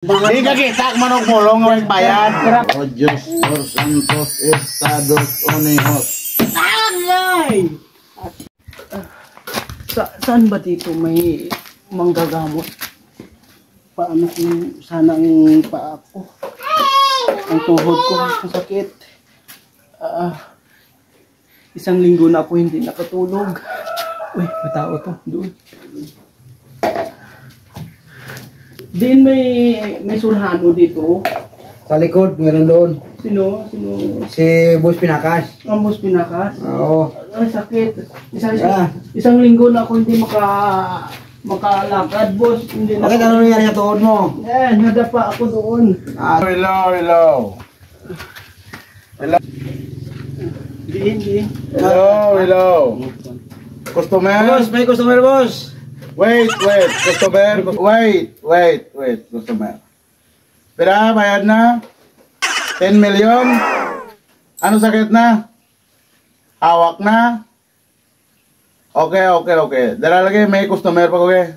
Hindi ka kita, manong mulong ng bayad. O Diyos, por santos estados unijos. Ay! Saan ba dito may manggagamot? Paano kung sana ang paa ko? Ang tuhod ko, masakit. Isang linggo na ako hindi nakatulog. Uy, matao to. Doon. Din may surhano dito. Sa likod, meron doon. Sino? Si Boss Pinakas. Ang Boss Pinakas? Oo. Ay, sakit. Isang linggo na ako hindi makalakad, boss. Hindi na. Bakit ano nangyari sa tuhod mo? Nadapa ako doon. Hello. Hindi. Hello. Customer? Boss, may customer, boss. Wait, customer. Wait, customer. Pera, bayad na? 10 million? Ano sakit na? Hawak na? Okay. Dala lagi, may customer pa, okay.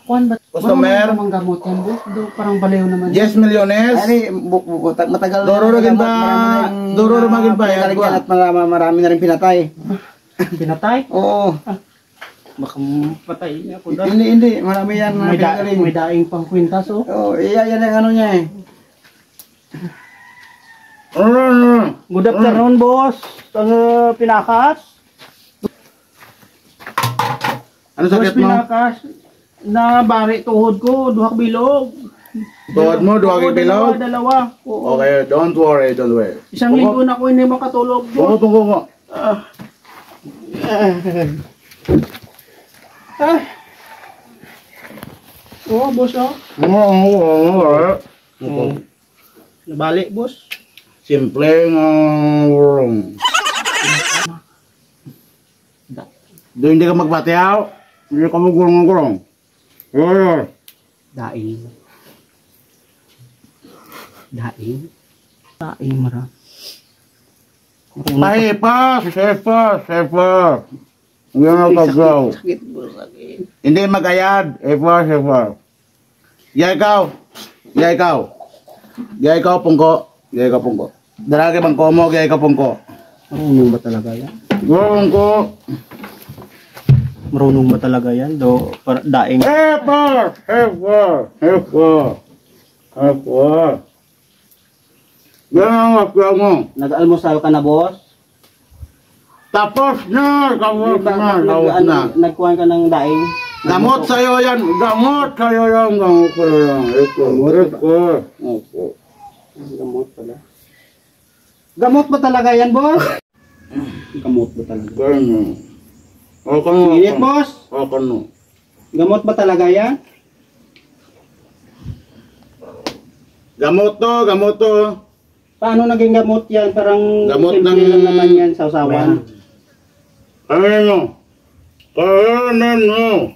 Kuan ba? Customer? Ano mang gamot yan, boss? Parang baliw naman. Yes, milliones. Ay, matagal Duro maging bayad ko. At marami na rin pinatay. Pinatay? Oo. Baka patay niya ako dahil. Hindi. Marami yan. May daing pang kwintas, oh. Oo, yan ang ano niya eh. Good afternoon, boss. Pinakas. Ano sakit Boss mo? Pinakas. Na bari tuhod ko, duhak bilog. Tuhod mo, duhak bilog? Dalawa. Oo. Okay, don't worry. Isang linggo na ako hindi makatulog, boss. Tungko. Oo, boss, oh. Nabalik, boss. Simple nga urong. Doon hindi ka magbateaw. Hindi ka magurong. Daing mara. Safer. Yan ang tagaw. Sakit, boss, sakit. Hindi magayad. Safer. Yay ikaw, pungko. Daragi bang komo, gaya ka pungko. Marunong ba talaga yan? Pungko. Marunong ba talaga yan? Daing. Safer. Yan ang akya mo. Nag-almusal ka na, boss? Tapos na. Nagkuhan ka ng daing? Gamot sa'yo yan. Gamot sa'yo yan. Gamot pala. Gamot ba talaga yan, boss? Gamot ba talaga? Init, boss? Gamot ba talaga yan? Gamot to. Paano naging gamot yan? Parang Gamot simple ng- lang naman yan sa usawan. Kainin mo.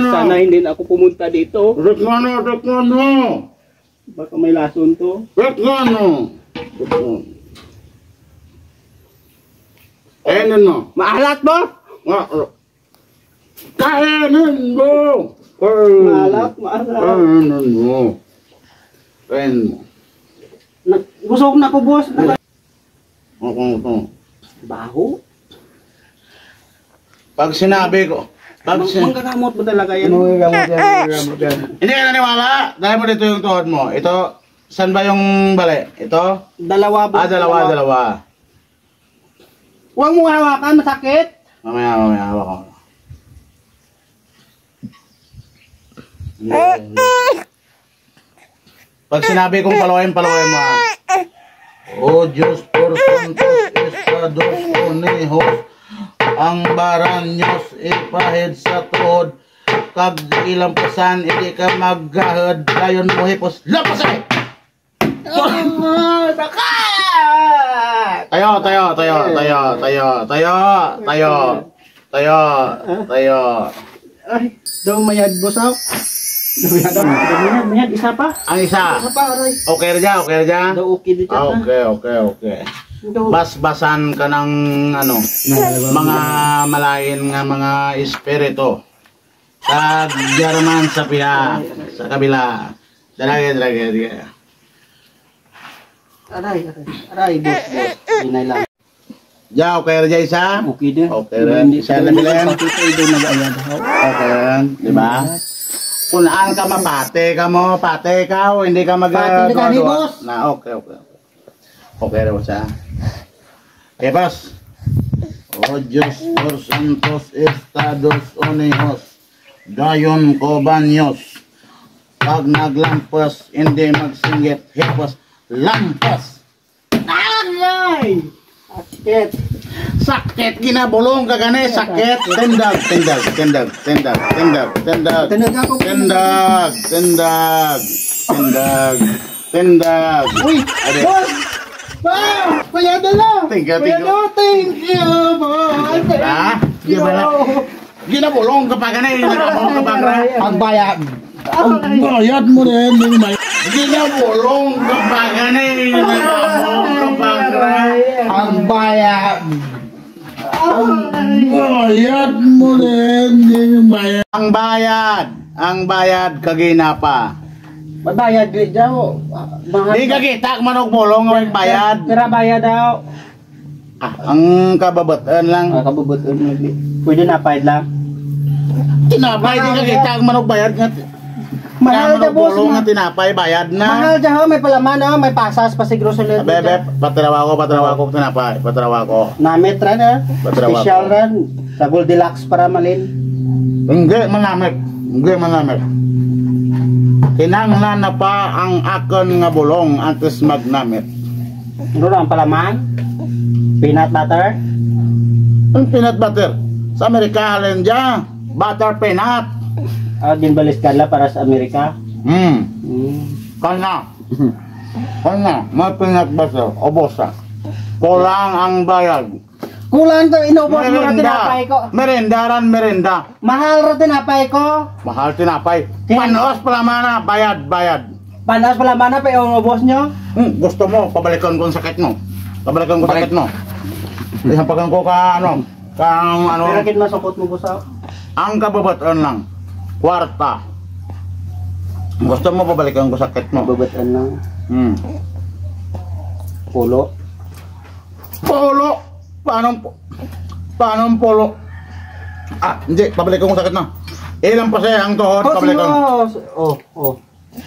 Sana hindi na ako pumunta dito. Tikman mo. Baka may lason to. Kainin mo. Maalat ba? Kainin mo. Maalat. Kainin mo. Busog na ko, boss. Ito. Baho? Pag sinabi ko, Manggagamot ba talaga yan? Gamot yan. hindi ka naniwala, dahil mo dito yung tuhod mo. Ito, saan ba yung bali? Ito? Dalawa, boss. Dalawa. Huwag mo hawakan, masakit. Mamaya, hawak ko. Pag sinabi kong paluin mo. O Diyos, por santos estados unijos, ang baranyos ipahid sa tuhod, kag ilampasan, hindi ka maggahad, dayon mo hipos, lapasay! Tayo. Ay, daw mayad, boss, ah. Mayad, isa pa. Ang isa. Isa pa, aray. Okay na dyan. Daw okay dito. Okay. basbasan ka ng ano, mga malain nga mga espiritu. Sa German sa piha, sa kabila. Drage. Aray, boss. Inay lang. Ja, okay ra isa? Okay din. Okay rin. Isa na bilen. Patay doon nag-ayad ako. Okay rin, di ba? Kunaan ka mapate ka mo, pate ka o hindi ka mag Pate ka ni boss. Na, okay. Okay rin siya. Okay, boss. O Diyos por santos estados unidos, dayon ko banyos. Pag naglampas, hindi magsinggit, hipos, lampas. Ay! Sakit ginabulong ka gani, sakit. Tendag. Uy! Ade. Boss! Wow! Kaya dala! Thank you. Thank you, boss! Ha? Ginabulong ka pa gani, ginabulong ka pa gani. Ang bayad. Ang bayad mo rin, ginabulong ka pa gani, ginabulong ka pa gani. Ang bayad. Bayad mo rin, bayad. Ang bayad kaginapa. Magbayad di daw. Di kagita manog bulong ng bayad. Tira bayad daw. Ang kababatan lang. Kabubuton mo. Pwede na pahid lang. Tinapay di kagita manog bayad nga. Mahal na boss. Bulong nga tinapay bayad na. Mahal dyan ho, may palaman ho, may pasas, pasigro sa lito. Bebe, patrawa ko tinapay. Patrawa ko. Namit ran ha. Patrawa Special ko. ran. Sa Goldilocks para malin. Hindi manamit. Kinanglan na pa ang akon nga bulong antes magnamit. Ano lang palaman? Peanut butter? Ang peanut butter. Sa Amerika halin dyan. Butter peanut. Dinbalis ka para sa Amerika. Kana. May peanut butter. Obosa. Kulang ang bayad. Kulang to, inubos mo na tinapay ko. Merenda. Mahal ra tinapay ko. Mahal tinapay. Panos pala mana. Bayad. Panas palaman na pa inubos nyo. Gusto mo, pabalikan ko ang sakit mo. Ihampagan ko ka ano. Pero kin masukot mo busaw. Ang kababatan lang. Kwarta. Gusto mo, pabalikan ko sakit mo. Babatan lang. Pulo. Polo. Paano ang polo? Hindi. Pabalikan ko sakit mo. Ilang pa siya ang tuhod. Pabalikan.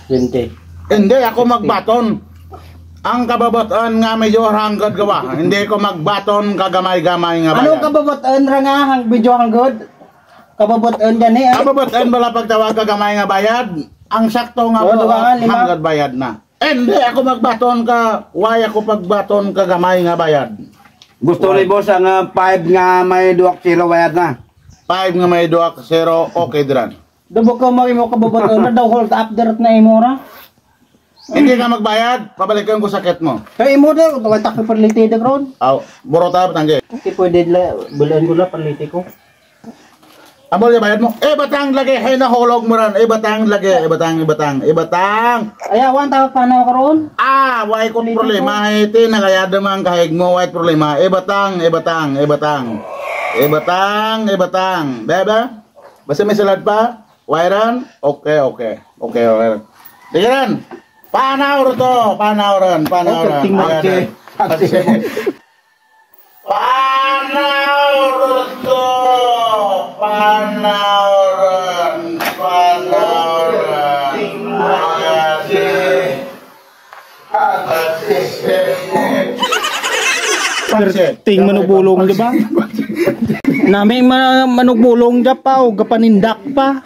20. Hindi ako magbaton. Ang kababatan nga medyo hanggad gawa. Hindi ko magbaton kagamay-gamay nga bayad. Ano kababatan ra nga hang video hanggad? Kababatan gani ay. Kababatan bala pagtawag kagamay nga bayad. Ang sakto nga po hanggad bayad na. Hindi ako magbaton ka. Why ako pagbaton kagamay nga bayad? Gusto ni boss ang 5 nga may 2 0 bayad na. 5 nga may 2 0 okay diran. Dubo ko mo kababatan na daw hold up direct na imora. Hindi ka magbayad, pabalikan ko sakit mo. Kaya imo daw tak ko perlite de kron. Burota tangge. Ki pwede la bulan ko la perlite ko. Amol ya bayad mo. Batang lagi hay na holog mo ran. Batang lagi, batang. Ayawan ta paano karon? Why ko problema iti nakayada man kahig mo white problema. Batang. Bebe. Basta may salad pa? Wairan? Okay. Diyan. Panaw ron. Ting manugbulong di ba? Nami manugbulong ja pa o gapanindak pa.